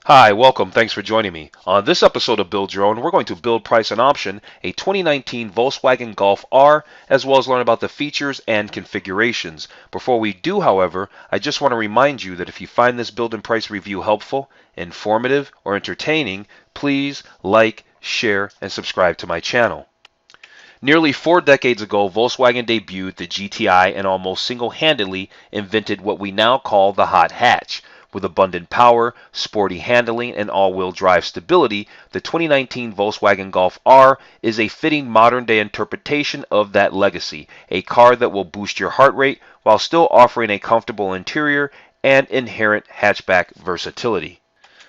Hi, welcome. Thanks for joining me. On this episode of Build Your Own, we're going to build, price, and option a 2019 Volkswagen Golf R, as well as learn about the features and configurations. Before we do, however, I just want to remind you that if you find this build and price review helpful, informative, or entertaining, please like, share, and subscribe to my channel. Nearly 4 decades ago, Volkswagen debuted the GTI and almost single-handedly invented what we now call the hot hatch. With abundant power, sporty handling, and all-wheel drive stability, the 2019 Volkswagen Golf R is a fitting modern-day interpretation of that legacy, a car that will boost your heart rate while still offering a comfortable interior and inherent hatchback versatility.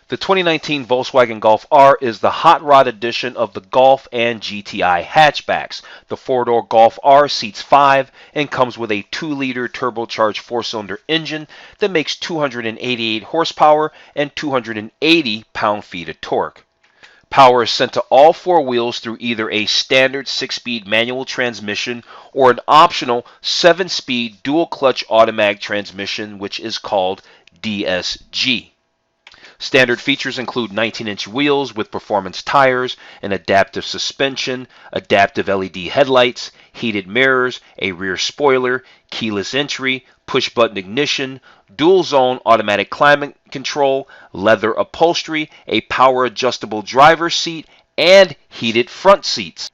The 2019 Volkswagen Golf R is the hot rod edition of the Golf and GTI hatchbacks. The four-door Golf R seats 5 and comes with a 2-liter turbocharged 4-cylinder engine that makes 288 horsepower and 280 pound-feet of torque. Power is sent to all 4 wheels through either a standard 6-speed manual transmission or an optional 7-speed dual-clutch automatic transmission, which is called DSG. Standard features include 19-inch wheels with performance tires, an adaptive suspension, adaptive LED headlights, heated mirrors, a rear spoiler, keyless entry, push-button ignition, dual-zone automatic climate control, leather upholstery, a power-adjustable driver's seat, and heated front seats.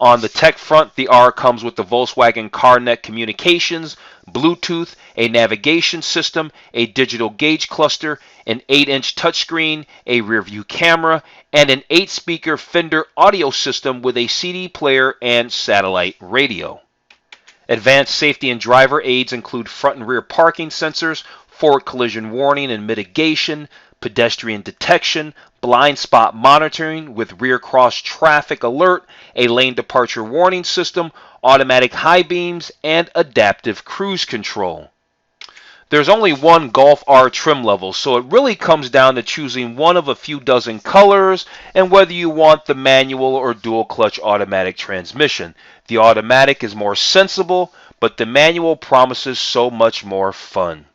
On the tech front, the R comes with the Volkswagen CarNet communications, Bluetooth, a navigation system, a digital gauge cluster, an 8-inch touchscreen, a rearview camera, and an 8-speaker Fender audio system with a CD player and satellite radio. Advanced safety and driver aids include front and rear parking sensors, forward collision warning and mitigation, pedestrian detection, blind spot monitoring with rear cross traffic alert, a lane departure warning system, automatic high beams, and adaptive cruise control. There's only one Golf R trim level, so it really comes down to choosing one of a few dozen colors and whether you want the manual or dual clutch automatic transmission. The automatic is more sensible, but the manual promises so much more fun.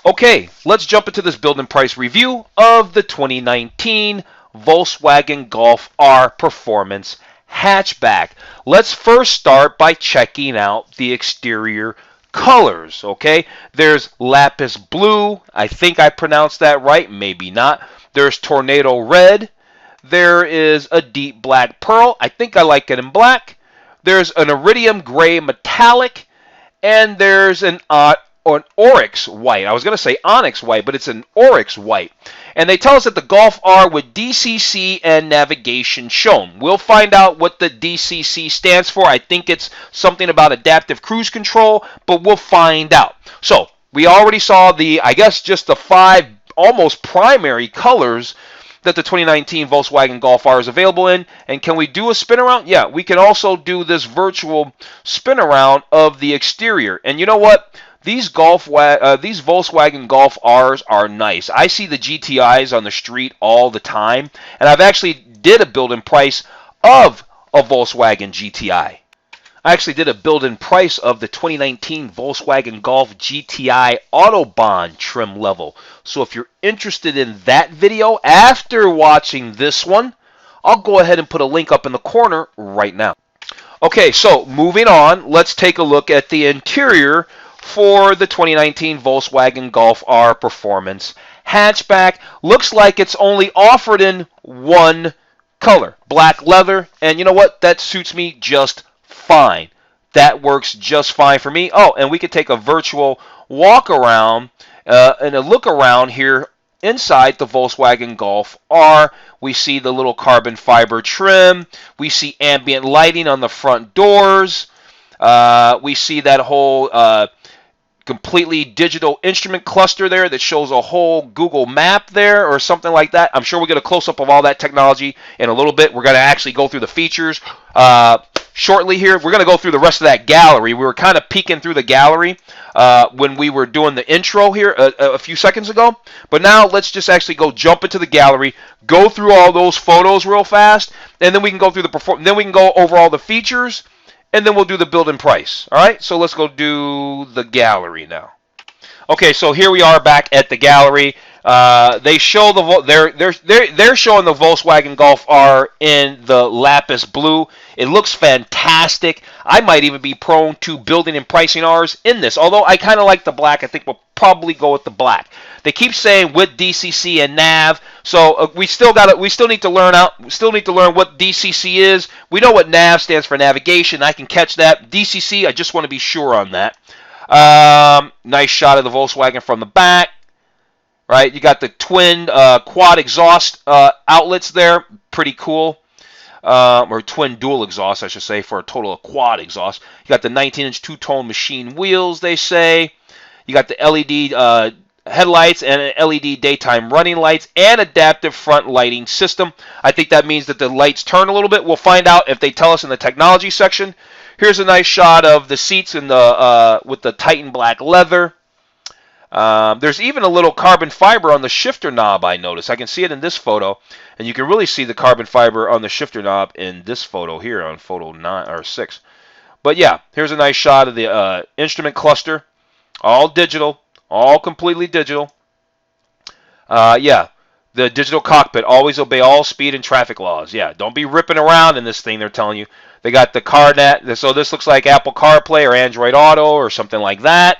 Okay, let's jump into this build and price review of the 2019 Volkswagen Golf R Performance hatchback. Let's first start by checking out the exterior colors, okay? There's lapis blue. I think I pronounced that right, maybe not. There's tornado red. There is a deep black pearl. I think I like it in black. There's an iridium gray metallic, and there's an oryx white. I was going to say onyx white, but it's an oryx white. And they tell us that the Golf R with DCC and navigation shown. We'll find out what the DCC stands for. I think it's something about adaptive cruise control, but we'll find out. So we already saw just the 5 almost primary colors that the 2019 Volkswagen Golf R is available in. And can we do a spin around? Yeah, we can also do this virtual spin around of the exterior. And you know what? These Volkswagen Golf Rs are nice. I see the GTIs on the street all the time, and I've actually did a build and price of a Volkswagen GTI. I actually did a build and price of the 2019 Volkswagen Golf GTI Autobahn trim level. So if you're interested in that video after watching this one, I'll go ahead and put a link up in the corner right now. Okay, so moving on, let's take a look at the interior for the 2019 Volkswagen Golf R Performance hatchback. Looks like it's only offered in one color, black leather, and you know what? That suits me just fine. That works just fine for me. Oh, and we could take a virtual walk around and a look around here inside the Volkswagen Golf R. We see the little carbon fiber trim. We see ambient lighting on the front doors. We see that whole completely digital instrument cluster there that shows a whole Google map there or something like that. I'm sure we'll get a close-up of all that technology in a little bit. We're going to actually go through the features shortly here. We're going to go through the rest of that gallery. We were kind of peeking through the gallery when we were doing the intro here a few seconds ago. But now let's just actually go jump into the gallery, go through all those photos real fast, and then we can go through then we can go over all the features, and then we'll do the build and price. All right, so let's go do the gallery now. Okay, so here we are back at the gallery. They show they're showing the Volkswagen Golf R in the lapis blue. It looks fantastic. I might even be prone to building and pricing ours in this. Although I kind of like the black, I think we'll probably go with the black. They keep saying with DCC and nav, so we still need to learn what DCC is. We know what nav stands for, navigation. I can catch that. DCC, I just want to be sure on that. Nice shot of the Volkswagen from the back. Right, you got the twin quad exhaust outlets there. Pretty cool. Or twin dual exhaust, I should say, for a total of quad exhaust. You got the 19-inch two-tone machine wheels, they say. You got the LED headlights and LED daytime running lights and adaptive front lighting system. I think that means that the lights turn a little bit. We'll find out if they tell us in the technology section. Here's a nice shot of the seats in the with the Titan black leather. There's even a little carbon fiber on the shifter knob, I noticed. I can see it in this photo, and you can really see the carbon fiber on the shifter knob in this photo here on photo 9 or 6. But yeah, here's a nice shot of the instrument cluster, all digital, all completely digital. Yeah, the digital cockpit, always obey all speed and traffic laws. Yeah, don't be ripping around in this thing, they're telling you. They got the CarNet, so this looks like Apple CarPlay or Android Auto or something like that.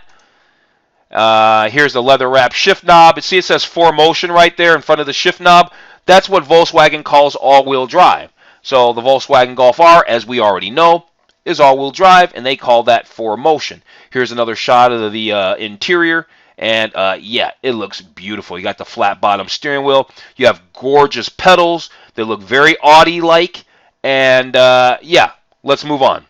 Here's the leather wrap shift knob. See, it says 4Motion right there in front of the shift knob. That's what Volkswagen calls all-wheel drive. So the Volkswagen Golf R, as we already know, is all-wheel drive, and they call that 4Motion. Here's another shot of the interior, and yeah, it looks beautiful. You got the flat bottom steering wheel. You have gorgeous pedals. They look very Audi-like, and yeah, let's move on.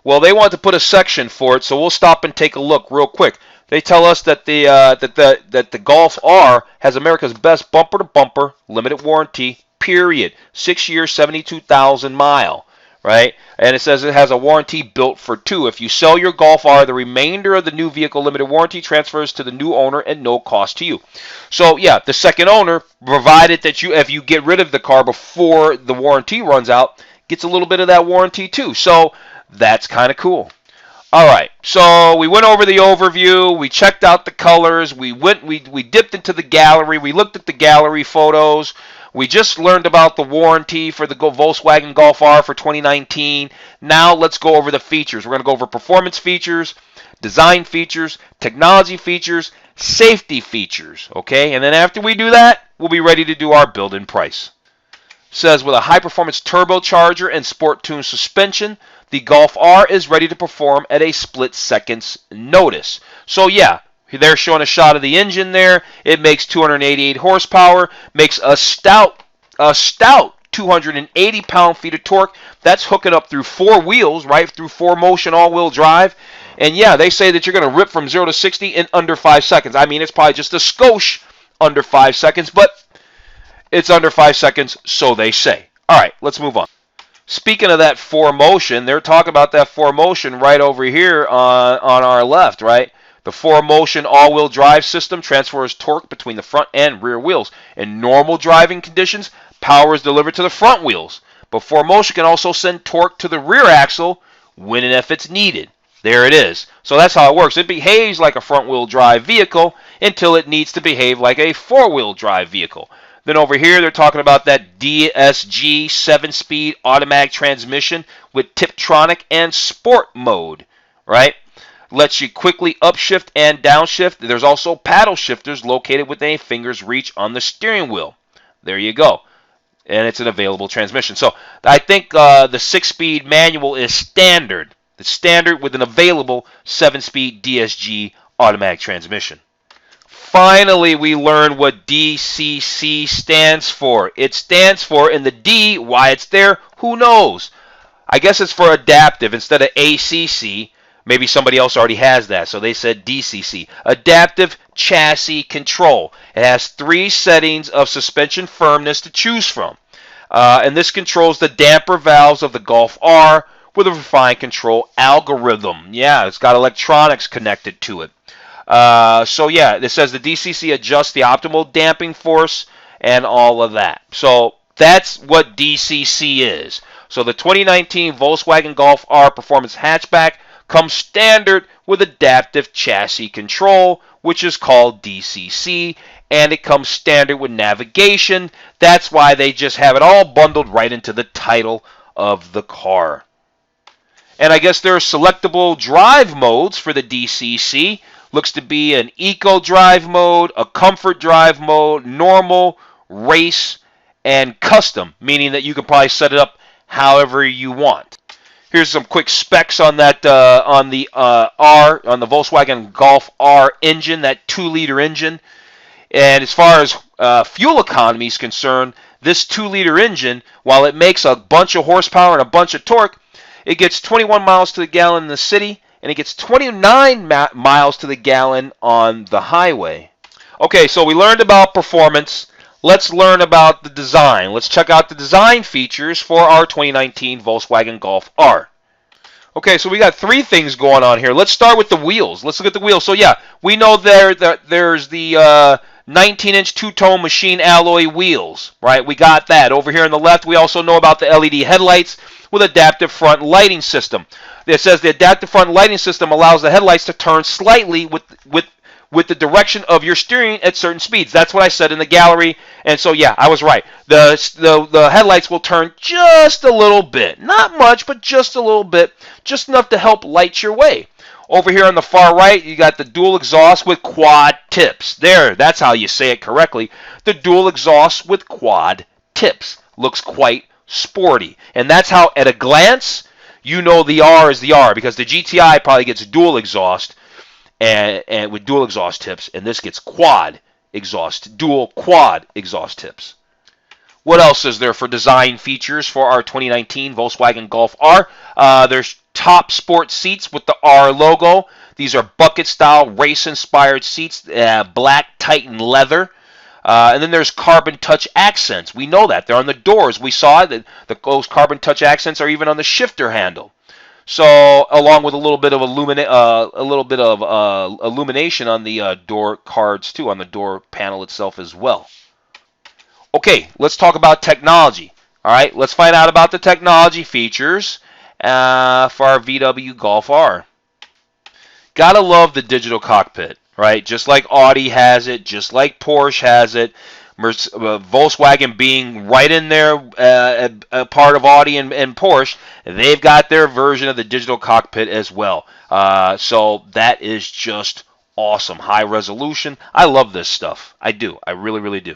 Well, they want to put a section for it, so we'll stop and take a look real quick. They tell us that the Golf R has America's best bumper-to-bumper limited warranty, period. 6 years, 72,000 mile, right? And it says it has a warranty built for 2. If you sell your Golf R, the remainder of the new vehicle limited warranty transfers to the new owner at no cost to you. So yeah, the second owner, provided that if you get rid of the car before the warranty runs out, gets a little bit of that warranty too. So that's kind of cool. All right, so we went over the overview. We checked out the colors. We dipped into the gallery. We looked at the gallery photos. We just learned about the warranty for the Volkswagen Golf R for 2019. Now let's go over the features. We're going to go over performance features, design features, technology features, safety features, okay? And then after we do that, we'll be ready to do our build-in price. Says with a high-performance turbocharger and sport-tuned suspension, the Golf R is ready to perform at a split second's notice. So yeah, they're showing a shot of the engine there. It makes 288 horsepower, makes a stout 280 pound-feet of torque. That's hooking up through 4 wheels, right, through 4Motion all-wheel drive. And yeah, they say that you're going to rip from 0 to 60 in under 5 seconds. I mean, it's probably just a skosh under 5 seconds, but it's under 5 seconds, so they say. All right, let's move on. Speaking of that 4Motion, they're talking about that 4Motion right over here on our left, right? The 4Motion all-wheel drive system transfers torque between the front and rear wheels. In normal driving conditions, power is delivered to the front wheels, but 4Motion can also send torque to the rear axle when and if it's needed. There it is. So that's how it works. It behaves like a front-wheel drive vehicle until it needs to behave like a four-wheel drive vehicle. Then over here, they're talking about that DSG 7-speed automatic transmission with Tiptronic and Sport mode, right? Lets you quickly upshift and downshift. There's also paddle shifters located within a finger's reach on the steering wheel. There you go. And it's an available transmission. So I think the 6-speed manual is standard. It's standard with an available 7-speed DSG automatic transmission. Finally, we learned what DCC stands for. It stands for, in the D, why it's there, who knows? I guess it's for adaptive instead of ACC. Maybe somebody else already has that, so they said DCC. Adaptive Chassis Control. It has 3 settings of suspension firmness to choose from. And this controls the damper valves of the Golf R with a refined control algorithm. Yeah, it's got electronics connected to it. So yeah, it says the DCC adjusts the optimal damping force and all of that. So that's what DCC is. So the 2019 Volkswagen Golf R Performance Hatchback comes standard with adaptive chassis control, which is called DCC, and it comes standard with navigation. That's why they just have it all bundled right into the title of the car. And I guess there are selectable drive modes for the DCC. Looks to be an eco drive mode, a comfort drive mode, normal, race, and custom, meaning that you can probably set it up however you want. Here's some quick specs on that on the Volkswagen Golf R engine, that 2-liter engine. And as far as fuel economy is concerned, this 2-liter engine, while it makes a bunch of horsepower and a bunch of torque, it gets 21 miles to the gallon in the city, and it gets 29 miles to the gallon on the highway. Okay, so we learned about performance. Let's learn about the design. Let's check out the design features for our 2019 Volkswagen Golf R. Okay, so we got 3 things going on here. Let's start with the wheels. Let's look at the wheels. So yeah, we know there's the 19-inch two-tone machine alloy wheels, right? We got that. Over here on the left, we also know about the LED headlights with adaptive front lighting system. It says the adaptive front lighting system allows the headlights to turn slightly with the direction of your steering at certain speeds. That's what I said in the gallery, and so yeah, I was right. The headlights will turn just a little bit. Not much, but just a little bit. Just enough to help light your way. Over here on the far right, you got the dual exhaust with quad tips. There, that's how you say it correctly. The dual exhaust with quad tips. Looks quite sporty. And that's how, at a glance, you know the R is the R, because the GTI probably gets dual exhaust and with dual exhaust tips, and this gets dual quad exhaust tips. What else is there for design features for our 2019 Volkswagen Golf R? There's top sport seats with the R logo. These are bucket-style, race-inspired seats, black Titan leather. And then there's carbon touch accents. We know that. They're on the doors. We saw that those carbon touch accents are even on the shifter handle. So, along with a little bit of illumination on the door cards too, on the door panel itself as well. Okay, let's talk about technology. All right, let's find out about the technology features for our VW Golf R. Gotta love the digital cockpit, right? Just like Audi has it, just like Porsche has it. Volkswagen being right in there, a part of Audi and Porsche, they've got their version of the digital cockpit as well. So that is just awesome. High resolution. I love this stuff. I do. I really, really do.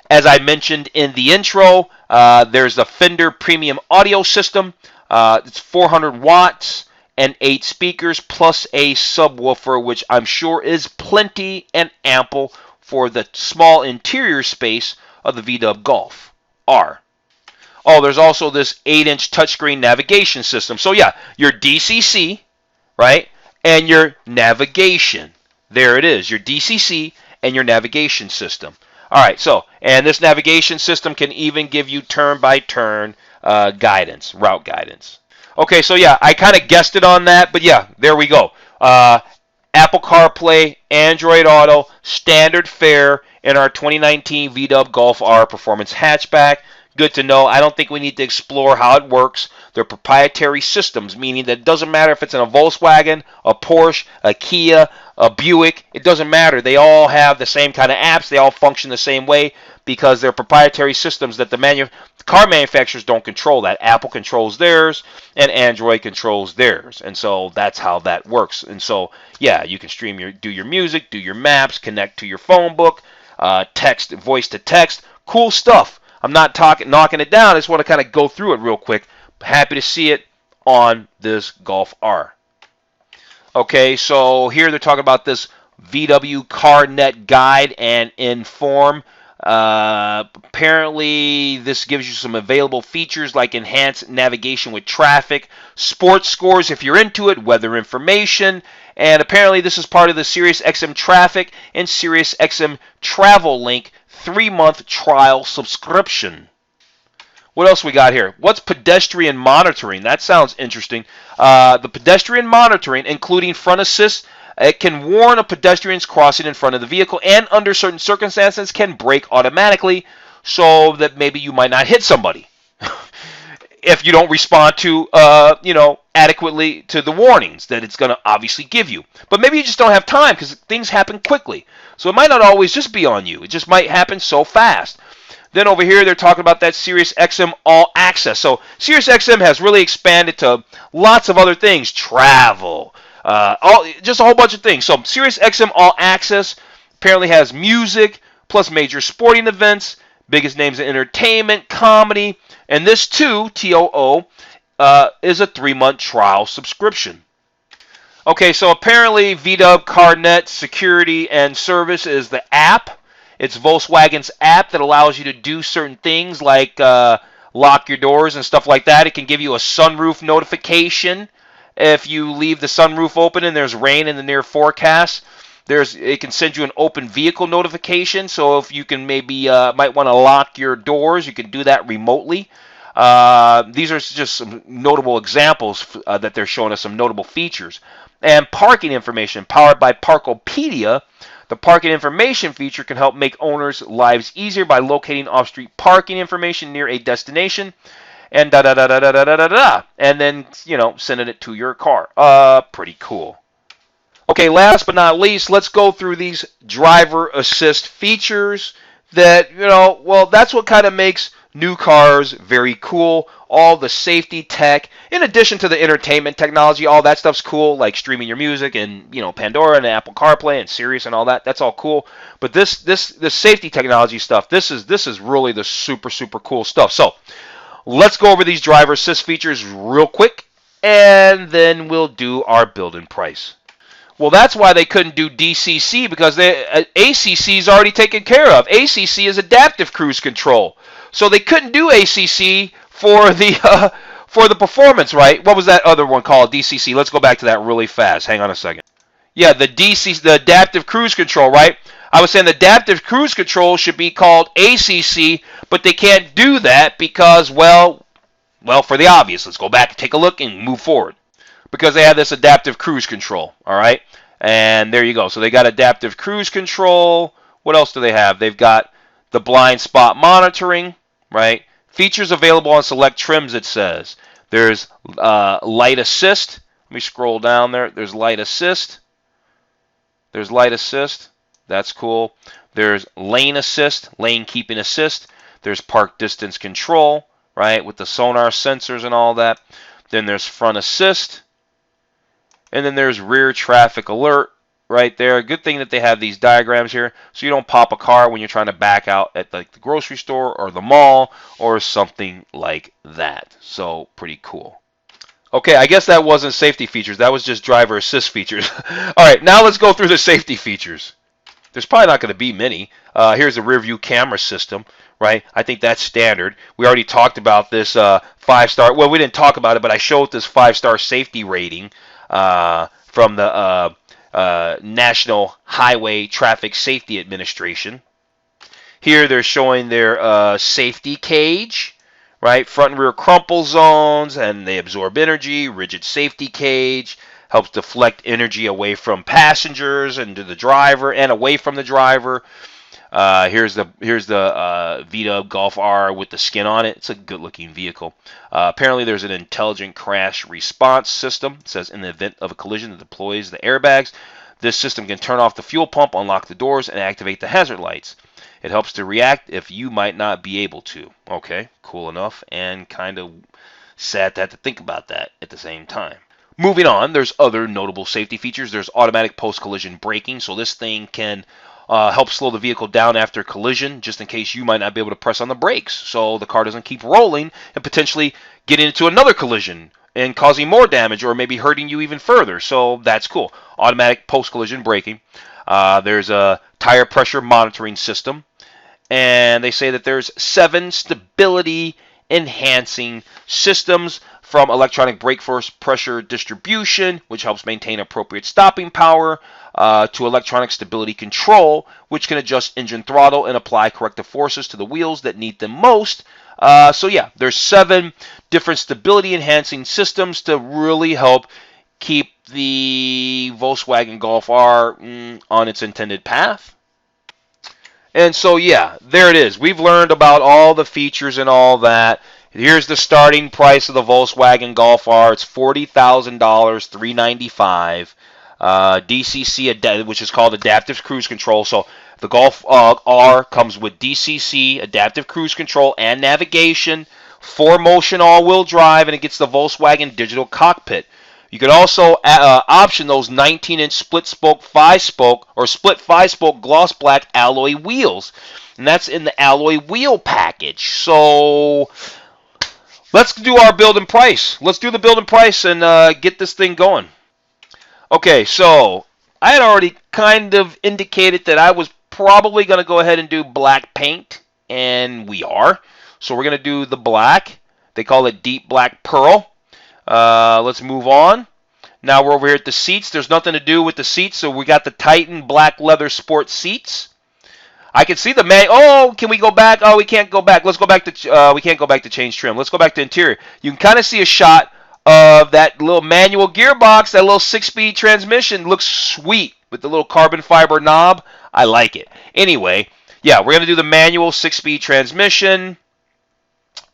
As I mentioned in the intro, there's the Fender premium audio system. It's 400 watts and 8 speakers plus a subwoofer, which I'm sure is plenty and ample for the small interior space of the VW Golf R. Oh, there's also this 8-inch touchscreen navigation system. So yeah, your DCC, right, and your navigation. There it is, your DCC and your navigation system. All right, so, and this navigation system can even give you turn-by-turn guidance, route guidance. Okay, so yeah, I kind of guessed it on that, but yeah, there we go. Apple CarPlay, Android Auto, standard fare in our 2019 VW Golf R Performance Hatchback. Good to know. I don't think we need to explore how it works. They're proprietary systems, meaning that it doesn't matter if it's in a Volkswagen, a Porsche, a Kia, a Buick. It doesn't matter. They all have the same kind of apps. They all function the same way because they're proprietary systems that the car manufacturers don't control. That Apple controls theirs and Android controls theirs. And so that's how that works. And so, yeah, you can do your music, do your maps, connect to your phone book, text, voice to text. Cool stuff. I'm not knocking it down. I just want to kind of go through it real quick. Happy to see it on this Golf R. Okay, so here they're talking about this VW CarNet Guide and Inform. Apparently, this gives you some available features like enhanced navigation with traffic, sports scores if you're into it, weather information, and apparently this is part of the Sirius Xm Traffic and Sirius Xm Travel Link 3-month trial subscription. What else we got here? What's pedestrian monitoring? That sounds interesting. The pedestrian monitoring, including front assist, it can warn of pedestrians crossing in front of the vehicle and under certain circumstances can brake automatically so that maybe you might not hit somebody. if you don't respond to, adequately to the warnings that it's going to obviously give you. But maybe you just don't have time because things happen quickly. So it might not always just be on you. It just might happen so fast. Then over here, they're talking about that Sirius Xm All Access. So Sirius Xm has really expanded to lots of other things, travel, just a whole bunch of things. So Sirius Xm All Access apparently has music, plus major sporting events, biggest names in entertainment, comedy, and this too, TOO, is a 3-month trial subscription. Okay, so apparently VW CarNet Security and Service is the app. It's Volkswagen's app that allows you to do certain things like lock your doors and stuff like that. It can give you a sunroof notification if you leave the sunroof open and there's rain in the near forecast. It can send you an open vehicle notification. So if you can maybe might want to lock your doors, you can do that remotely. These are just some notable examples that they're showing us, some notable features. And parking information powered by Parkopedia. The parking information feature can help make owners' lives easier by locating off-street parking information near a destination, and and then sending it to your car. Pretty cool. Okay, last but not least, let's go through these driver assist features that that's what kind of makes new cars very cool. All the safety tech, in addition to the entertainment technology, all that stuff's cool, like streaming your music and Pandora and Apple CarPlay and Sirius and all that. That's all cool. But this safety technology stuff, this is really the super cool stuff. So let's go over these driver assist features real quick, and then we'll do our build-in price. Well, that's why they couldn't do DCC, because ACC is already taken care of. ACC is adaptive cruise control. So they couldn't do ACC for the performance, right? What was that other one called? DCC. Let's go back to that really fast. Hang on a second. Yeah, the adaptive cruise control, right? I was saying the adaptive cruise control should be called ACC, but they can't do that because, well, for the obvious. Let's go back and take a look and move forward. Because they have this adaptive cruise control, all right? And there you go. So they got adaptive cruise control. What else do they have? They've got the blind spot monitoring, right? Features available on select trims, it says. There's light assist. Let me scroll down there. There's light assist. There's light assist. That's cool. There's lane assist, lane keeping assist. There's park distance control, right, with the sonar sensors and all that. Then there's front assist. And then there's rear traffic alert right there. Good thing that they have these diagrams here so you don't pop a car when you're trying to back out at like the grocery store or the mall or something like that. So pretty cool. Okay, I guess that wasn't safety features. That was just driver assist features. All right, now let's go through the safety features. There's probably not going to be many. Here's a rear view camera system, right? I think that's standard. We already talked about this 5-star. Well, we didn't talk about it, but I showed this 5-star safety rating from the National Highway Traffic Safety Administration. Here they're showing their safety cage, right? Front and rear crumple zones, and they absorb energy. Rigid safety cage helps deflect energy away from passengers and to the driver and away from the driver. Here's the VW Golf R with the skin on it. It's a good-looking vehicle. Apparently, there's an intelligent crash response system. It says in the event of a collision that deploys the airbags, this system can turn off the fuel pump, unlock the doors, and activate the hazard lights. It helps to react if you might not be able to. Okay, cool enough, and kind of sad to have to think about that at the same time. Moving on, there's other notable safety features. There's automatic post-collision braking, so this thing can help slow the vehicle down after collision, just in case you might not be able to press on the brakes, so the car doesn't keep rolling and potentially get into another collision and causing more damage or maybe hurting you even further. So that's cool. Automatic post-collision braking. There's a tire pressure monitoring system, and they say that there's 7 stability enhancing systems, from electronic brake force pressure distribution, which helps maintain appropriate stopping power, to electronic stability control, which can adjust engine throttle and apply corrective forces to the wheels that need them most. So yeah, there's 7 different stability enhancing systems to really help keep the Volkswagen Golf R on its intended path. And so yeah, there it is. We've learned about all the features and all that. Here's the starting price of the Volkswagen Golf R. It's $40,000, $395. DCC, which is called Adaptive Cruise Control. So the Golf R comes with DCC, Adaptive Cruise Control, and navigation, 4-motion all-wheel drive, and it gets the Volkswagen Digital Cockpit. You can also option those 19-inch split-spoke 5-spoke or split 5-spoke gloss black alloy wheels, and that's in the alloy wheel package. So let's do our build and price. Let's do the build and price and get this thing going. Okay, so I had already kind of indicated that I was probably going to go ahead and do black paint, and we are. So we're going to do the black. They call it deep black pearl. Let's move on. Now we're over here at the seats. There's nothing to do with the seats, so we got the Titan black leather sport seats. I can see the oh, can we go back? Oh, we can't go back. Let's go back to we can't go back to change trim. Let's go back to interior. You can kind of see a shot of that little manual gearbox. That little 6-speed transmission looks sweet with the little carbon fiber knob. I like it. Anyway, yeah, we're gonna do the manual 6-speed transmission.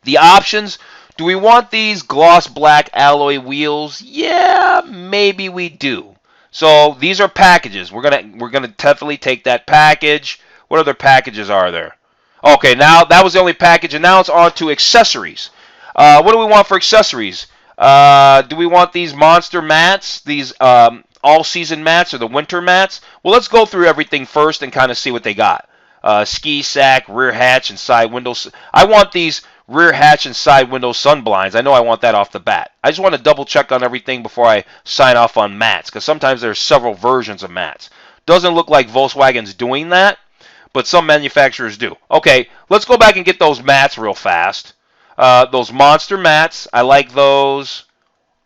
The options. Do we want these gloss black alloy wheels? Yeah, maybe we do. So these are packages. We're gonna definitely take that package. What other packages are there? Okay, now that was the only package, and now it's on to accessories. What do we want for accessories? Do we want these monster mats, these all-season mats, or the winter mats? Well, let's go through everything first and kind of see what they got. Ski sack, rear hatch, and side windows. I want these rear hatch and side window sun blinds. I know I want that off the bat. I just want to double check on everything before I sign off on mats, because sometimes there's several versions of mats. Doesn't look like Volkswagen's doing that, but some manufacturers do. Okay, let's go back and get those mats real fast. Those monster mats, I like those.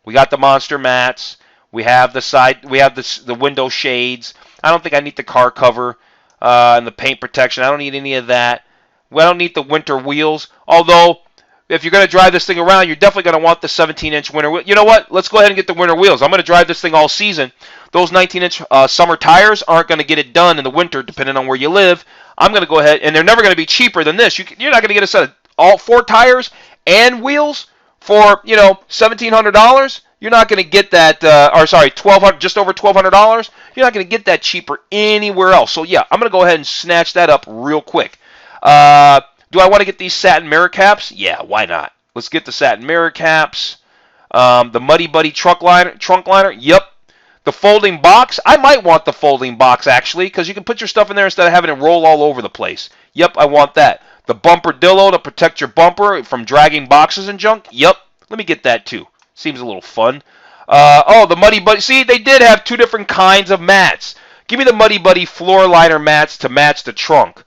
We got the monster mats. We have the side. We have the window shades. I don't think I need the car cover and the paint protection. I don't need any of that. I don't need the winter wheels. Although, if you're going to drive this thing around, you're definitely going to want the 17-inch winter wheel. You know what? Let's go ahead and get the winter wheels. I'm going to drive this thing all season. Those 19-inch summer tires aren't going to get it done in the winter, depending on where you live. I'm going to go ahead, and they're never going to be cheaper than this. You're not going to get a set of all 4 tires and wheels for, $1,700. You're not going to get that, $1,200, just over $1,200. You're not going to get that cheaper anywhere else. So yeah, I'm going to go ahead and snatch that up real quick. Do I want to get these satin mirror caps? Yeah, why not? Let's get the satin mirror caps. The Muddy Buddy trunk liner. Yep. The folding box. I might want the folding box, actually, because you can put your stuff in there instead of having it roll all over the place. Yep, I want that. The bumper dillo to protect your bumper from dragging boxes and junk. Yep, let me get that too. Seems a little fun. Oh, the Muddy Buddy. See, they did have 2 different kinds of mats. Give me the Muddy Buddy floor liner mats to match the trunk.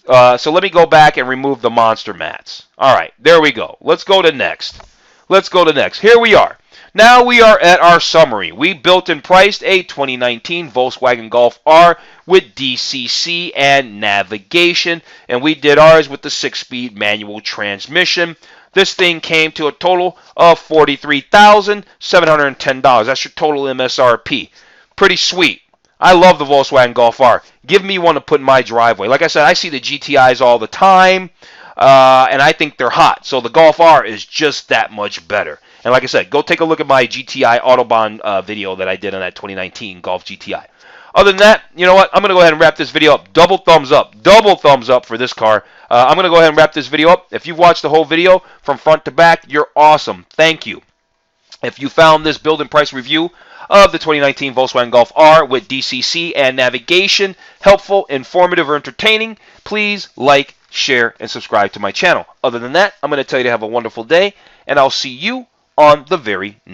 So let me go back and remove the monster mats. All right, there we go. Let's go to next. Here we are. Now we are at our summary. We built and priced a 2019 Volkswagen Golf R with DCC and navigation, and we did ours with the 6-speed manual transmission. This thing came to a total of $43,710. That's your total MSRP. Pretty sweet. I love the Volkswagen Golf R. Give me one to put in my driveway. Like I said, I see the GTIs all the time, and I think they're hot. So the Golf R is just that much better. And like I said, go take a look at my GTI Autobahn video that I did on that 2019 Golf GTI. Other than that, you know what? I'm going to go ahead and wrap this video up. Double thumbs up. Double thumbs up for this car. I'm going to go ahead and wrap this video up. If you've watched the whole video from front to back, you're awesome. Thank you. If you found this build and price review of the 2019 Volkswagen Golf R with DCC and navigation helpful, informative, or entertaining, please like, share, and subscribe to my channel. Other than that, I'm going to tell you to have a wonderful day, and I'll see you on the very next